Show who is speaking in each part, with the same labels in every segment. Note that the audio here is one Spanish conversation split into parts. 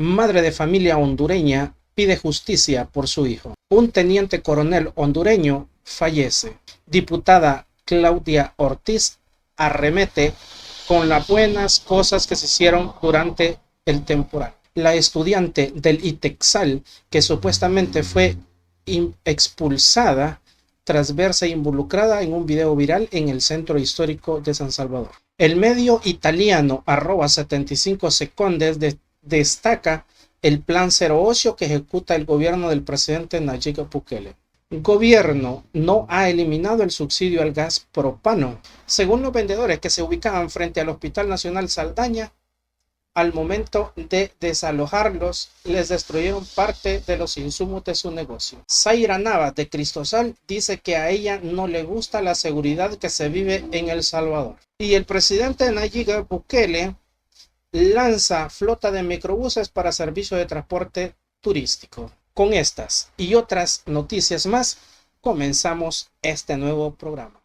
Speaker 1: Madre de familia hondureña pide justicia por su hijo. Un teniente coronel hondureño fallece. Diputada Claudia Ortiz arremete con las buenas cosas que se hicieron durante el temporal. La estudiante del ITEXAL, que supuestamente fue expulsada tras verse involucrada en un video viral en el centro histórico de San Salvador. El medio italiano @75secondes destaca el plan cero ocio que ejecuta el gobierno del presidente Nayib Bukele. El gobierno no ha eliminado el subsidio al gas propano. Según los vendedores que se ubicaban frente al Hospital Nacional Saldaña, al momento de desalojarlos, les destruyeron parte de los insumos de su negocio. Zaira Navas de Cristosal dice que a ella no le gusta la seguridad que se vive en El Salvador. Y el presidente Nayib Bukele lanza flota de microbuses para servicio de transporte turístico. Con estas y otras noticias más, comenzamos este nuevo programa.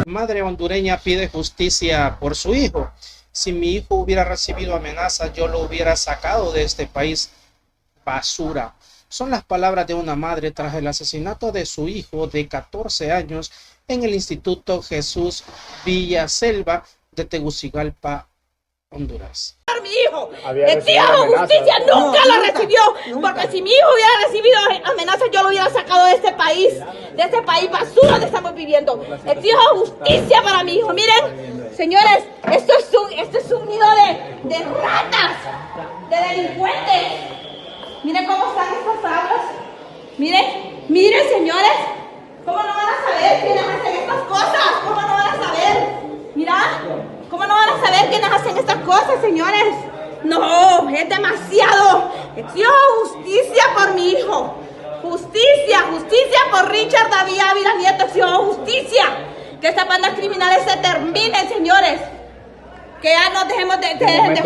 Speaker 1: Madre hondureña pide justicia por su hijo. Si mi hijo hubiera recibido amenazas, yo lo hubiera sacado de este país. Basura. Son las palabras de una madre tras el asesinato de su hijo de 14 años en el Instituto Jesús Villaselva de Tegucigalpa, Honduras.
Speaker 2: Mi hijo, exijo justicia, nunca la recibió, porque si mi hijo hubiera recibido amenazas, yo lo hubiera sacado de este país basura donde estamos viviendo. Exijo justicia para mi hijo. Miren, señores, esto es un nido de ratas, de delincuentes. Miren cómo están estas aguas. Miren, señores, ¿cómo no van a saber quiénes hacen estas cosas? ¿Cómo no van a saber? Mira, ¿cómo no van a saber quiénes hacen estas cosas, señores? No, es demasiado. Exijo justicia por mi hijo. Justicia por Richard David Ávila Nieto. Exijo justicia. Que estas bandas criminales se terminen, señores. Que ya nos dejemos de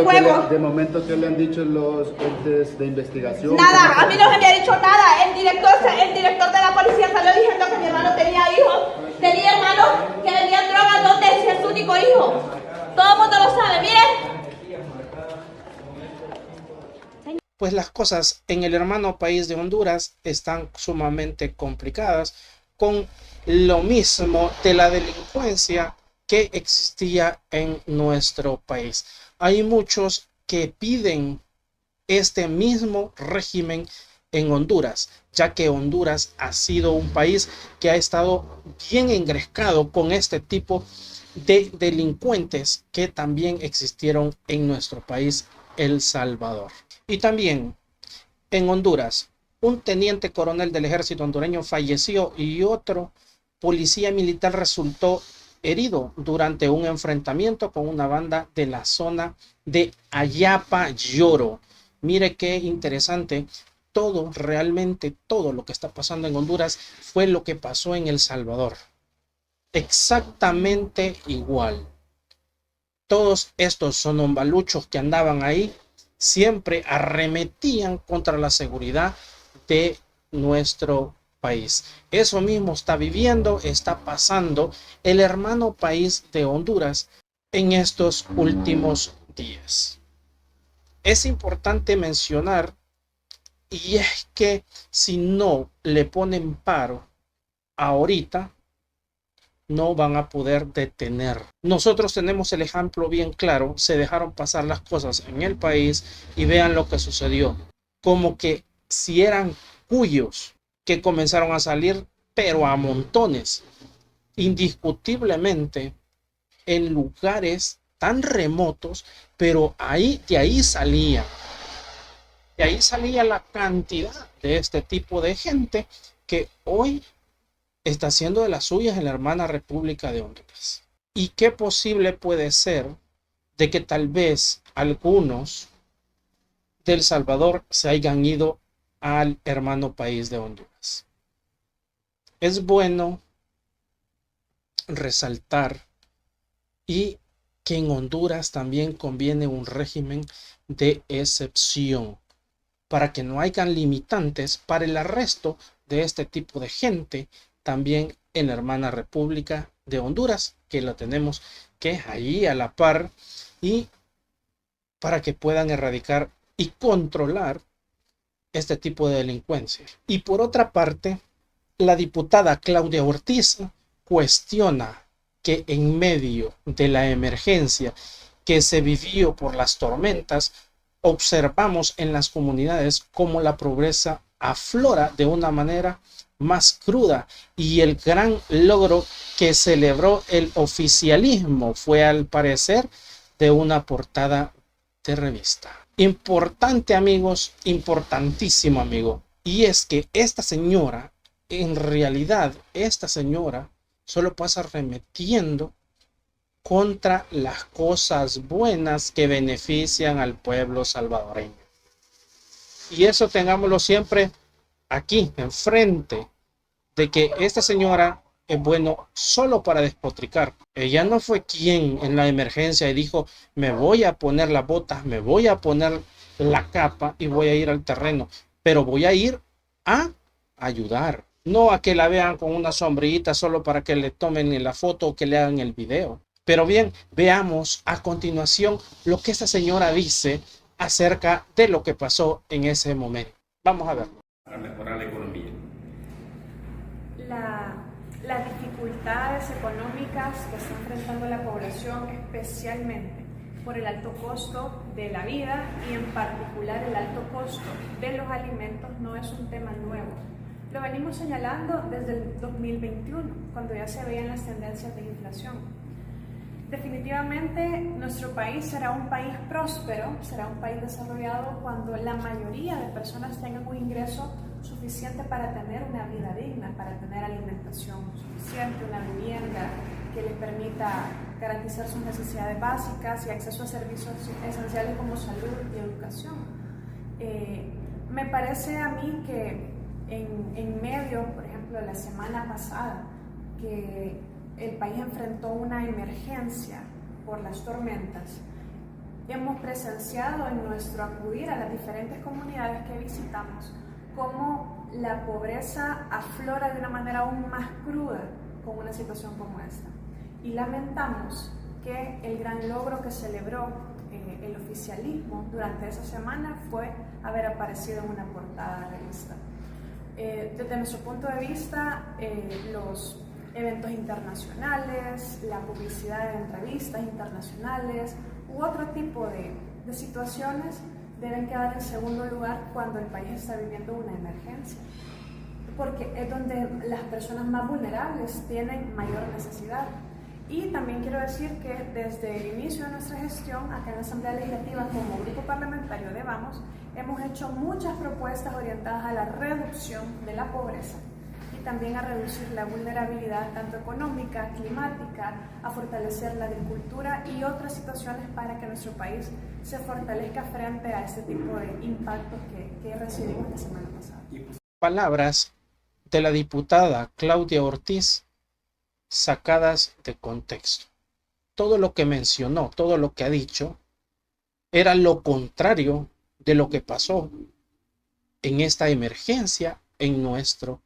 Speaker 2: juego.
Speaker 3: De momento, ¿qué le han dicho los entes de investigación?
Speaker 2: Nada, a mí no se me ha dicho nada. El director de la policía salió diciendo que mi hermano tenía hijos. Tenía hermanos que vendían drogas donde es su único hijo. Todo el mundo lo sabe, miren.
Speaker 1: Pues las cosas en el hermano país de Honduras están sumamente complicadas, con lo mismo de la delincuencia que existía en nuestro país. Hay muchos que piden este mismo régimen en Honduras, ya que Honduras ha sido un país que ha estado bien engrescado con este tipo de delincuentes que también existieron en nuestro país, El Salvador. Y también en Honduras, un teniente coronel del ejército hondureño falleció y otro policía militar resultó herido durante un enfrentamiento con una banda de la zona de Ayapa Lloro. Mire qué interesante. Realmente todo lo que está pasando en Honduras fue lo que pasó en El Salvador. Exactamente igual. Todos estos sonombaluchos que andaban ahí siempre arremetían contra la seguridad de nuestro país. Eso mismo está pasando el hermano país de Honduras en estos últimos días. Es importante mencionar, y es que si no le ponen paro ahorita, no van a poder detener. Nosotros tenemos el ejemplo bien claro. Se dejaron pasar las cosas en el país y vean lo que sucedió. Como que si eran cuyos que comenzaron a salir, pero a montones, indiscutiblemente en lugares tan remotos, pero de ahí salía la cantidad de este tipo de gente que hoy está haciendo de las suyas en la hermana República de Honduras. ¿Y qué posible puede ser de que tal vez algunos del Salvador se hayan ido al hermano país de Honduras? Es bueno resaltar y que en Honduras también conviene un régimen de excepción para que no hayan limitantes para el arresto de este tipo de gente también en la hermana República de Honduras, que que lo tenemos que ahí a la par y para que puedan erradicar y controlar este tipo de delincuencia. Y por otra parte, la diputada Claudia Ortiz cuestiona que en medio de la emergencia que se vivió por las tormentas, observamos en las comunidades cómo la pobreza aflora de una manera más cruda, y el gran logro que celebró el oficialismo fue, al parecer, de una portada de revista. Importante, amigos, importantísimo, amigo. Y es que esta señora, en realidad, esta señora solo pasa arremetiendo contra las cosas buenas que benefician al pueblo salvadoreño. Y eso tengámoslo siempre aquí, enfrente, de que esta señora es bueno solo para despotricar. Ella no fue quien en la emergencia dijo, me voy a poner las botas, me voy a poner la capa y voy a ir al terreno, pero voy a ir a ayudar, no a que la vean con una sombrillita solo para que le tomen la foto o que le hagan el video. Pero bien, veamos a continuación lo que esta señora dice acerca de lo que pasó en ese momento. Vamos a verlo.
Speaker 4: Para mejorar la economía.
Speaker 5: Las dificultades económicas que está enfrentando la población, especialmente por el alto costo de la vida y en particular el alto costo de los alimentos, no es un tema nuevo. Lo venimos señalando desde el 2021, cuando ya se veían las tendencias de inflación. Definitivamente nuestro país será un país próspero, será un país desarrollado cuando la mayoría de personas tengan un ingreso suficiente para tener una vida digna, para tener alimentación suficiente, una vivienda que les permita garantizar sus necesidades básicas y acceso a servicios esenciales como salud y educación. Me parece a mí que en medio, por ejemplo, de la semana pasada, que el país enfrentó una emergencia por las tormentas, hemos presenciado en nuestro acudir a las diferentes comunidades que visitamos cómo la pobreza aflora de una manera aún más cruda con una situación como esta. Y lamentamos que el gran logro que celebró el oficialismo durante esa semana fue haber aparecido en una portada de revista. Desde nuestro punto de vista, los eventos internacionales, la publicidad de entrevistas internacionales u otro tipo de situaciones deben quedar en segundo lugar cuando el país está viviendo una emergencia, porque es donde las personas más vulnerables tienen mayor necesidad. Y también quiero decir que desde el inicio de nuestra gestión, acá en la Asamblea Legislativa, como grupo parlamentario de Vamos, hemos hecho muchas propuestas orientadas a la reducción de la pobreza y también a reducir la vulnerabilidad tanto económica, climática, a fortalecer la agricultura y otras situaciones para que nuestro país se fortalezca frente a este tipo de impactos que recibimos la semana pasada.
Speaker 1: Palabras de la diputada Claudia Ortiz sacadas de contexto. Todo lo que mencionó, todo lo que ha dicho, era lo contrario de lo que pasó en esta emergencia en nuestro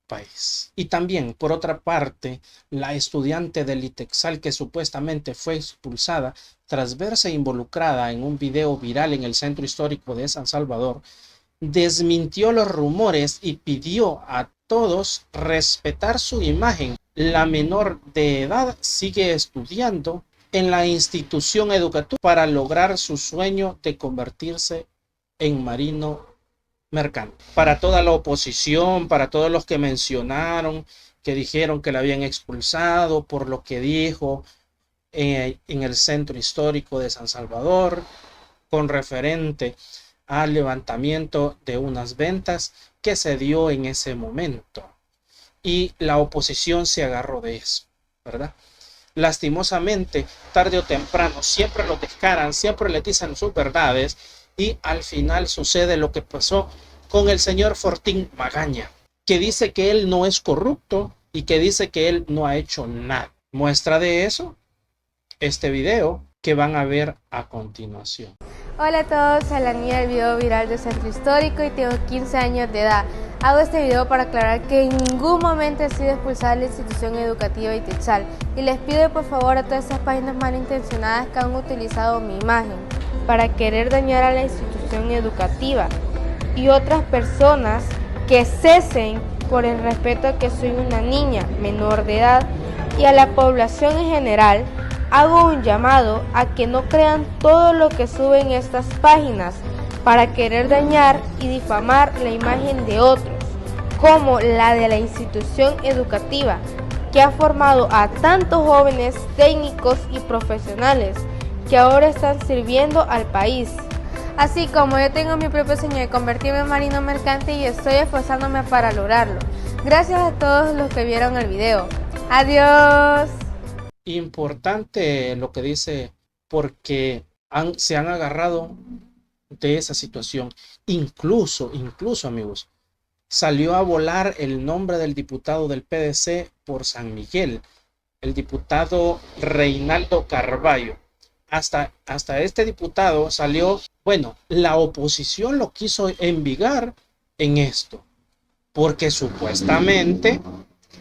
Speaker 1: país. Y también, por otra parte, la estudiante del ITEXAL que supuestamente fue expulsada tras verse involucrada en un video viral en el centro histórico de San Salvador, desmintió los rumores y pidió a todos respetar su imagen. La menor de edad sigue estudiando en la institución educativa para lograr su sueño de convertirse en marino mercante. Para toda la oposición, para todos los que mencionaron, que dijeron que la habían expulsado por lo que dijo en el centro histórico de San Salvador, con referente al levantamiento de unas ventas que se dio en ese momento. Y la oposición se agarró de eso, ¿verdad? Lastimosamente, tarde o temprano, siempre lo descaran, siempre le dicen sus verdades y al final sucede lo que pasó con el señor Fortín Magaña, que dice que él no es corrupto y que dice que él no ha hecho nada. Muestra de eso este video que van a ver a continuación.
Speaker 6: Hola a todos, soy la niña del video viral del centro histórico y tengo 15 años de edad.
Speaker 4: Hago este video para aclarar que en ningún momento he sido expulsada de la institución educativa Itexal y les pido por favor a todas esas páginas malintencionadas que han utilizado mi imagen para querer dañar a la institución educativa y otras personas que cesen por el respeto a que soy una niña menor de edad y a la población en general. Hago un llamado a que no crean todo lo que suben estas páginas para querer dañar y difamar la imagen de otros, como la de la institución educativa que ha formado a tantos jóvenes técnicos y profesionales que ahora están sirviendo al país. Así como yo tengo mi propio sueño de convertirme en marino mercante y estoy esforzándome para lograrlo. Gracias a todos los que vieron el video. ¡Adiós!
Speaker 1: Importante lo que dice, porque se han agarrado de esa situación. Incluso amigos, salió a volar el nombre del diputado del PDC por San Miguel, el diputado Reinaldo Carballo. Hasta este diputado salió, bueno, la oposición lo quiso envigar en esto, porque supuestamente,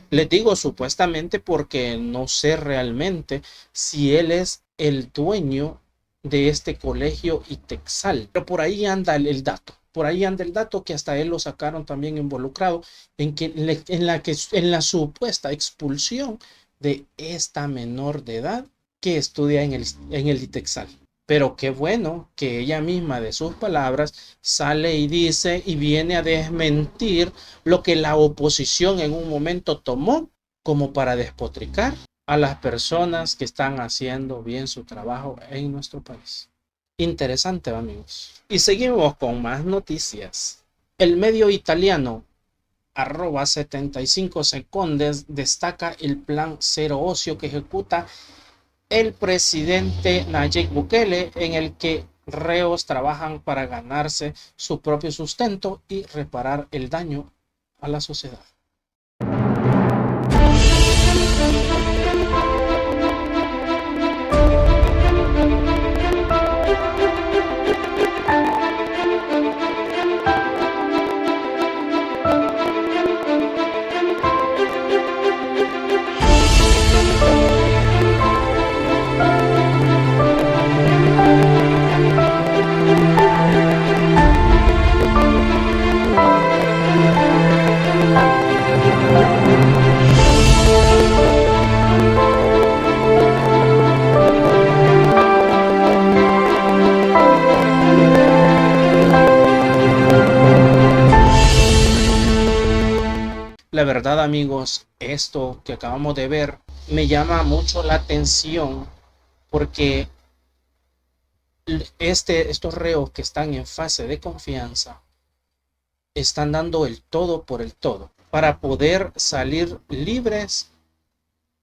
Speaker 1: les digo supuestamente porque no sé realmente si él es el dueño de este colegio Itexal, pero por ahí anda el dato. Por ahí anda el dato que hasta él lo sacaron también involucrado en la supuesta expulsión de esta menor de edad que estudia en el Itexal. Pero qué bueno que ella misma de sus palabras sale y dice y viene a desmentir lo que la oposición en un momento tomó como para despotricar a las personas que están haciendo bien su trabajo en nuestro país. Interesante, amigos. Y seguimos con más noticias. El medio italiano @75secondes destaca el plan cero ocio que ejecuta el presidente Nayib Bukele, en el que reos trabajan para ganarse su propio sustento y reparar el daño a la sociedad. La verdad, amigos, esto que acabamos de ver me llama mucho la atención porque estos reos que están en fase de confianza están dando el todo por el todo para poder salir libres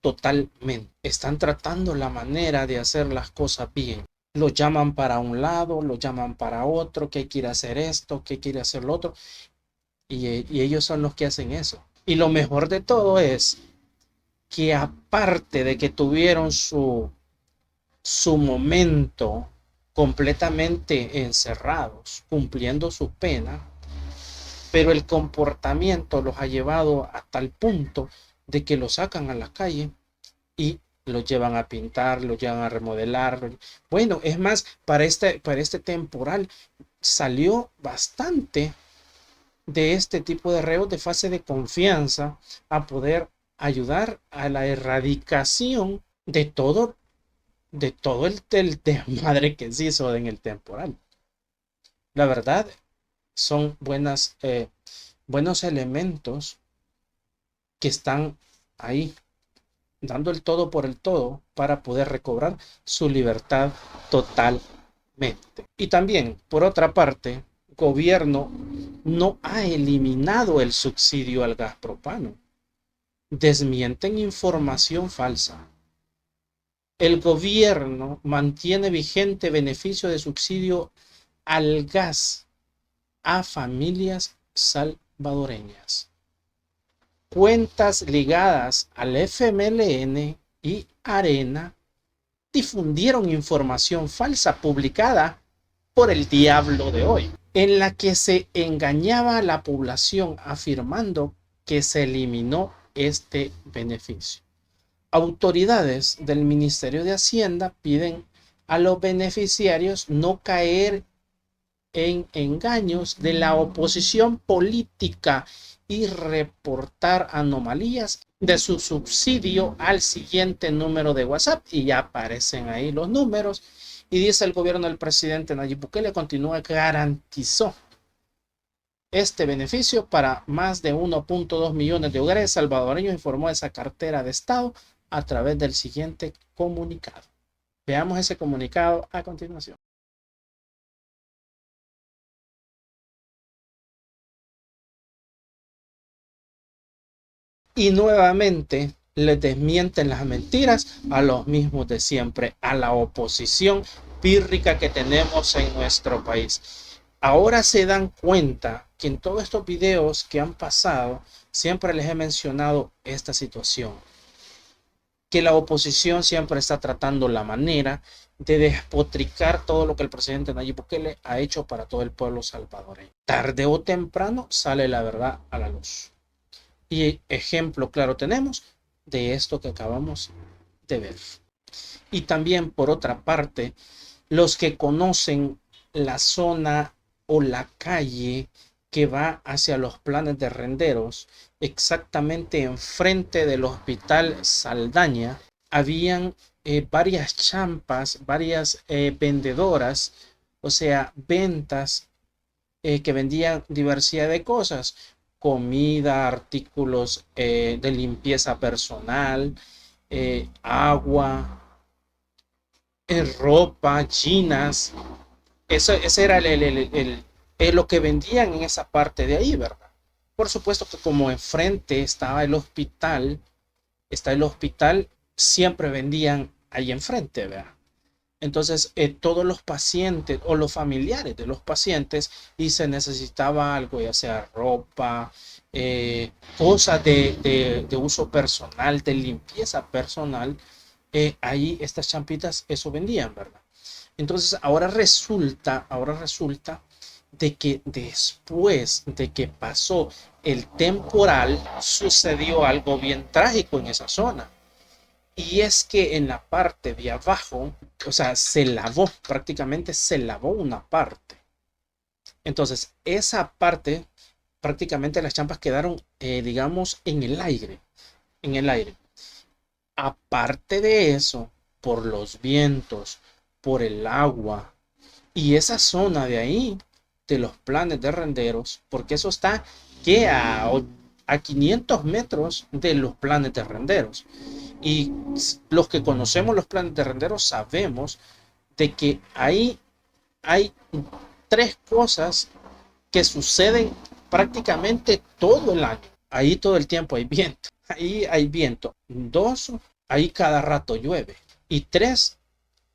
Speaker 1: totalmente. Están tratando la manera de hacer las cosas bien. Lo llaman para un lado, lo llaman para otro, que quiere hacer esto, que quiere hacer lo otro. Y ellos son los que hacen eso. Y lo mejor de todo es que aparte de que tuvieron su momento completamente encerrados, cumpliendo su pena, pero el comportamiento los ha llevado a tal punto de que lo sacan a la calle y lo llevan a pintar, lo llevan a remodelar. Bueno, es más, para este temporal salió bastante de este tipo de reos de fase de confianza a poder ayudar a la erradicación de todo el desmadre que se hizo en el temporal. La verdad, son buenos elementos que están ahí dando el todo por el todo para poder recobrar su libertad totalmente. Y también, por otra parte, gobierno no ha eliminado el subsidio al gas propano. Desmienten información falsa. El gobierno mantiene vigente beneficio de subsidio al gas a familias salvadoreñas. Cuentas ligadas al FMLN y Arena difundieron información falsa publicada por el Diablo de Hoy. en la que se engañaba a la población afirmando que se eliminó este beneficio. Autoridades del Ministerio de Hacienda piden a los beneficiarios no caer en engaños de la oposición política y reportar anomalías de su subsidio al siguiente número de WhatsApp, y ya aparecen ahí los números. Y dice: el gobierno del presidente Nayib Bukele garantizó este beneficio para más de 1.2 millones de hogares salvadoreños, informó esa cartera de Estado a través del siguiente comunicado. Veamos ese comunicado a continuación. Y nuevamente les desmienten las mentiras a los mismos de siempre, a la oposición pírrica que tenemos en nuestro país. Ahora se dan cuenta que en todos estos videos que han pasado siempre les he mencionado esta situación, que la oposición siempre está tratando la manera de despotricar todo lo que el presidente Nayib Bukele ha hecho para todo el pueblo salvadoreño. Tarde o temprano sale la verdad a la luz. Y ejemplo claro tenemos de esto que acabamos de ver. Y también, por otra parte, los que conocen la zona o la calle que va hacia los Planes de Renderos, exactamente enfrente del Hospital Saldaña, habían varias champas, varias vendedoras, o sea, ventas que vendían diversidad de cosas: comida, artículos de limpieza personal, agua, ropa, chinas. Ese era lo que vendían en esa parte de ahí, ¿verdad? Por supuesto que como enfrente estaba el hospital, siempre vendían ahí enfrente, ¿verdad? Entonces, todos los pacientes o los familiares de los pacientes, y se necesitaba algo, ya sea ropa, cosas de uso personal, de limpieza personal, ahí estas champitas eso vendían, ¿verdad? Entonces, ahora resulta de que después de que pasó el temporal, sucedió algo bien trágico en esa zona. Y es que en la parte de abajo, o sea, prácticamente se lavó una parte. Entonces, esa parte, prácticamente las champas quedaron, digamos, en el aire. Aparte de eso, por los vientos, por el agua y esa zona de ahí, de los Planes de Renderos, porque eso está que a 500 metros de los Planes de Renderos. Y los que conocemos los Planes de Renderos sabemos de que ahí hay tres cosas que suceden prácticamente todo el año. Ahí todo el tiempo hay viento. Ahí hay viento. 2, ahí cada rato llueve. Y 3,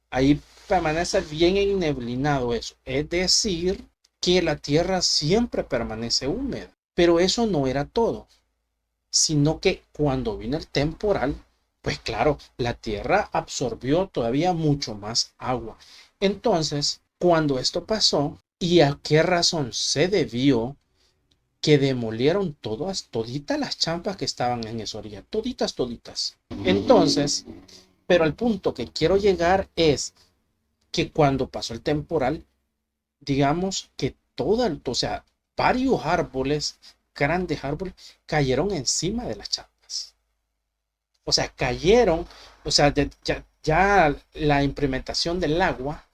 Speaker 1: ahí permanece bien enneblinado eso. Es decir, que la tierra siempre permanece húmeda. Pero eso no era todo, sino que cuando vino el temporal, pues claro, la tierra absorbió todavía mucho más agua. Entonces, cuando esto pasó, ¿y a qué razón se debió? Que demolieron toditas las champas que estaban en esa orilla, toditas. Entonces, pero al punto que quiero llegar es que cuando pasó el temporal, digamos que varios árboles, grandes árboles, cayeron encima de las champas. O sea, cayeron, o sea, ya la implementación del agua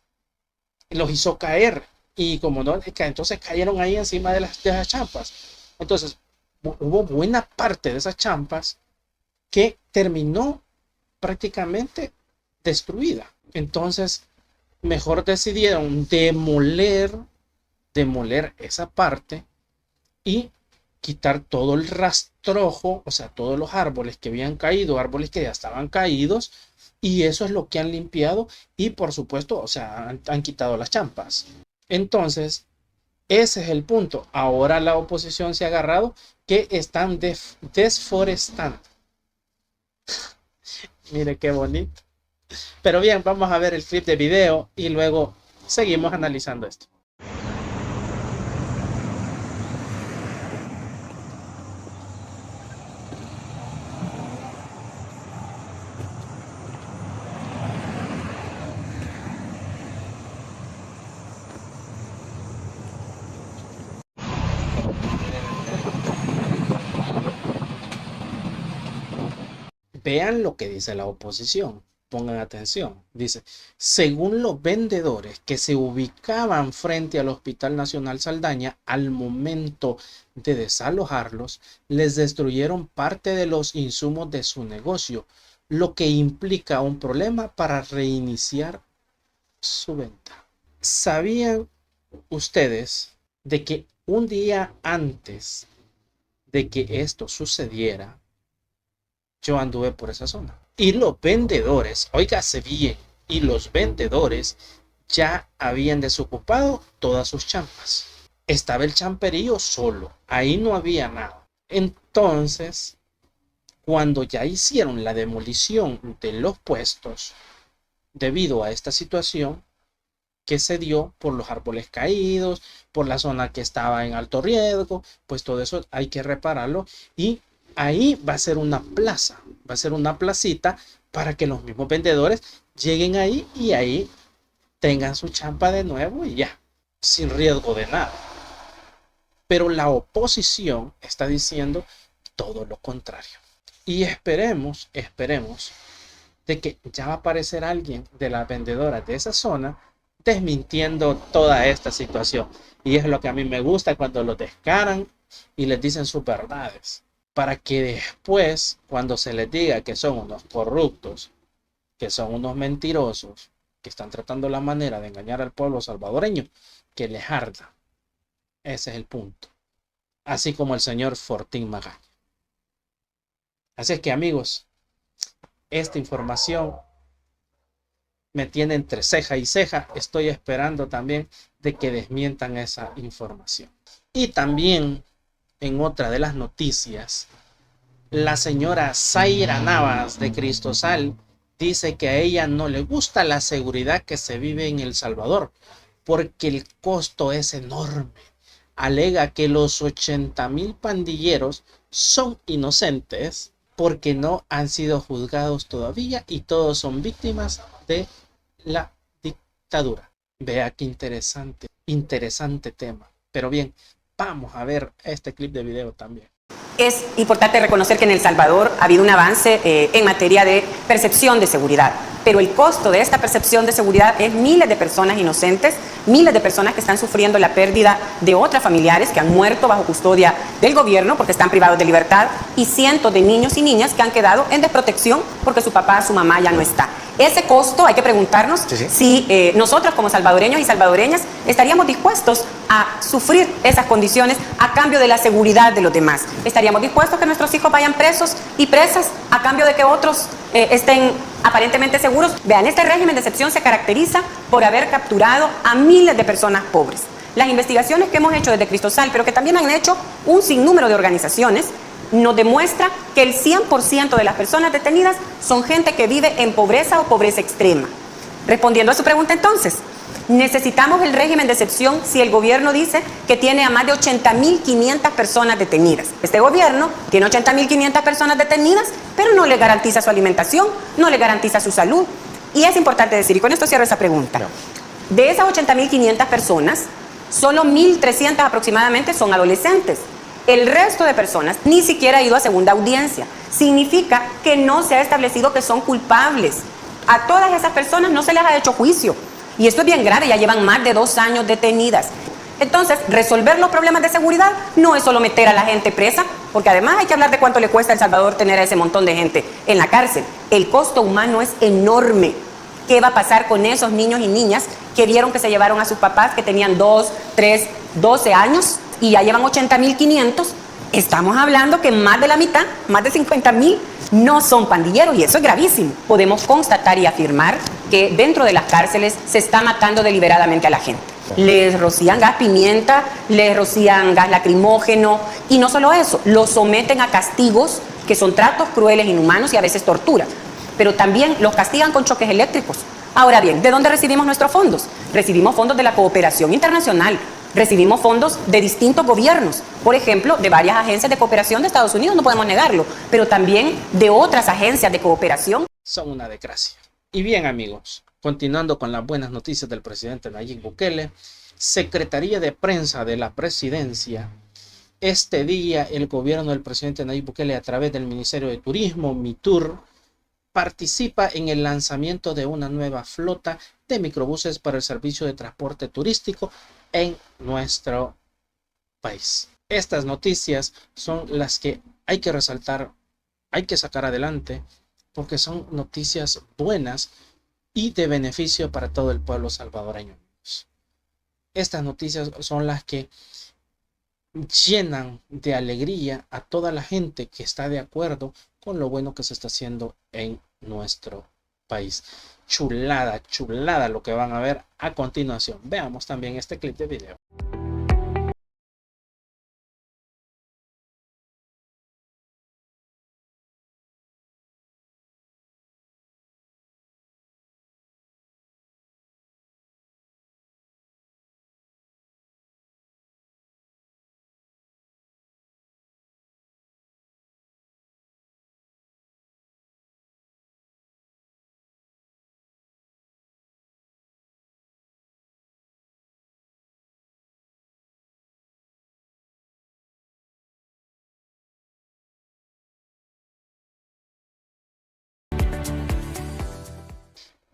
Speaker 1: los hizo caer. Y como no, entonces cayeron ahí encima de las champas. Entonces, hubo buena parte de esas champas que terminó prácticamente destruida. Entonces, mejor decidieron demoler esa parte y quitar todo el rastrojo, o sea, todos los árboles que habían caído, árboles que ya estaban caídos, y eso es lo que han limpiado y por supuesto, o sea, han quitado las champas. Entonces, ese es el punto. Ahora la oposición se ha agarrado que están desforestando. Mire qué bonito. Pero bien, vamos a ver el clip de video y luego seguimos analizando esto. Vean lo que dice la oposición. Pongan atención. Dice, según los vendedores que se ubicaban frente al Hospital Nacional Saldaña, al momento de desalojarlos, les destruyeron parte de los insumos de su negocio, lo que implica un problema para reiniciar su venta. ¿Sabían ustedes de que un día antes de que esto sucediera, yo anduve por esa zona? Y los vendedores, óigase bien, y los vendedores ya habían desocupado todas sus champas. Estaba el champerío solo, ahí no había nada. Entonces, cuando ya hicieron la demolición de los puestos, debido a esta situación que se dio por los árboles caídos, por la zona que estaba en alto riesgo, pues todo eso hay que repararlo, y ahí va a ser una plaza, va a ser una placita para que los mismos vendedores lleguen ahí y ahí tengan su champa de nuevo y ya, sin riesgo de nada. Pero la oposición está diciendo todo lo contrario. Y esperemos de que ya va a aparecer alguien de las vendedoras de esa zona desmintiendo toda esta situación. Y es lo que a mí me gusta, cuando los descaran y les dicen sus verdades, para que después, cuando se les diga que son unos corruptos, que son unos mentirosos, que están tratando la manera de engañar al pueblo salvadoreño, que les arda. Ese es el punto. Así como el señor Fortín Magaña. Así es que, amigos, esta información me tiene entre ceja y ceja. Estoy esperando también de que desmientan esa información. Y también, en otra de las noticias, la señora Zaira Navas de Cristosal dice que a ella no le gusta la seguridad que se vive en El Salvador, porque el costo es enorme. Alega que los 80,000 pandilleros son inocentes porque no han sido juzgados todavía y todos son víctimas de la dictadura. Vea qué interesante tema. Pero bien, vamos a ver este clip de video también.
Speaker 6: Es importante reconocer que en El Salvador ha habido un avance en materia de percepción de seguridad, pero el costo de esta percepción de seguridad es miles de personas inocentes, miles de personas que están sufriendo la pérdida de otras familiares que han muerto bajo custodia del gobierno porque están privados de libertad, y cientos de niños y niñas que han quedado en desprotección porque su papá, su mamá ya no está. Ese costo hay que preguntarnos si nosotros como salvadoreños y salvadoreñas estaríamos dispuestos a sufrir esas condiciones a cambio de la seguridad de los demás. ¿Estaríamos dispuestos a que nuestros hijos vayan presos y presas a cambio de que otros estén aparentemente seguros? Vean, este régimen de excepción se caracteriza por haber capturado a miles de personas pobres. Las investigaciones que hemos hecho desde Cristosal, pero que también han hecho un sinnúmero de organizaciones, nos demuestra que el 100% de las personas detenidas son gente que vive en pobreza o pobreza extrema. Respondiendo a su pregunta entonces, ¿necesitamos el régimen de excepción si el gobierno dice que tiene a más de 80,500 personas detenidas? Este gobierno tiene 80,500 personas detenidas, pero no le garantiza su alimentación, no le garantiza su salud. Y es importante decir, y con esto cierro esa pregunta, de esas 80,500 personas, solo 1,300 aproximadamente son adolescentes. El resto de personas ni siquiera ha ido a segunda audiencia. Significa que no se ha establecido que son culpables. A todas esas personas no se les ha hecho juicio. Y esto es bien grave, ya llevan más de 2 años detenidas. Entonces, resolver los problemas de seguridad no es solo meter a la gente presa, porque además hay que hablar de cuánto le cuesta a El Salvador tener a ese montón de gente en la cárcel. El costo humano es enorme. ¿Qué va a pasar con esos niños y niñas que vieron que se llevaron a sus papás que tenían 2, 3, 12 años y ya llevan 80,500? Estamos hablando que más de la mitad, más de 50,000, no son pandilleros, y eso es gravísimo. Podemos constatar y afirmar que dentro de las cárceles se está matando deliberadamente a la gente. Les rocían gas pimienta, les rocían gas lacrimógeno, y no solo eso, los someten a castigos que son tratos crueles, inhumanos y a veces tortura. Pero también los castigan con choques eléctricos. Ahora bien, ¿de dónde recibimos nuestros fondos? Recibimos fondos de la cooperación internacional. Recibimos fondos de distintos gobiernos, por ejemplo, de varias agencias de cooperación de Estados Unidos, no podemos negarlo, pero también de otras agencias de cooperación.
Speaker 1: Son una desgracia. Y bien, amigos, continuando con las buenas noticias del presidente Nayib Bukele, Secretaría de Prensa de la Presidencia. Este día el gobierno del presidente Nayib Bukele, a través del Ministerio de Turismo, MITUR, participa en el lanzamiento de una nueva flota de microbuses para el servicio de transporte turístico en nuestro país. Estas noticias son las que hay que resaltar, hay que sacar adelante, porque son noticias buenas y de beneficio para todo el pueblo salvadoreño. Estas noticias son las que llenan de alegría a toda la gente que está de acuerdo con lo bueno que se está haciendo en nuestro país. Chulada, chulada lo que van a ver a continuación. Veamos también este clip de video.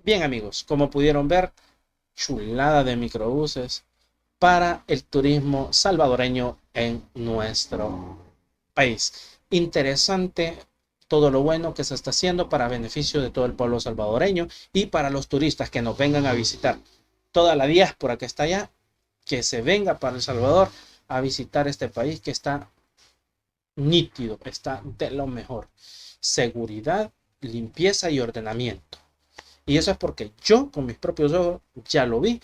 Speaker 1: Bien amigos, como pudieron ver, chulada de microbuses para el turismo salvadoreño en nuestro país. Interesante todo lo bueno que se está haciendo para beneficio de todo el pueblo salvadoreño y para los turistas que nos vengan a visitar. Toda la diáspora que está allá, que se venga para El Salvador a visitar este país que está nítido, está de lo mejor. Seguridad, limpieza y ordenamiento. Y eso es porque yo con mis propios ojos ya lo vi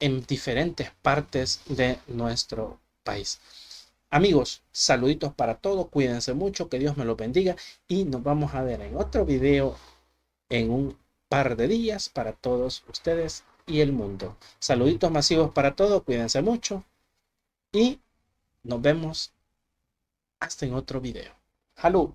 Speaker 1: en diferentes partes de nuestro país. Amigos, saluditos para todos, cuídense mucho, que Dios me los bendiga y nos vamos a ver en otro video en un par de días para todos ustedes y el mundo. Saluditos masivos para todos, cuídense mucho y nos vemos hasta en otro video. ¡Salud!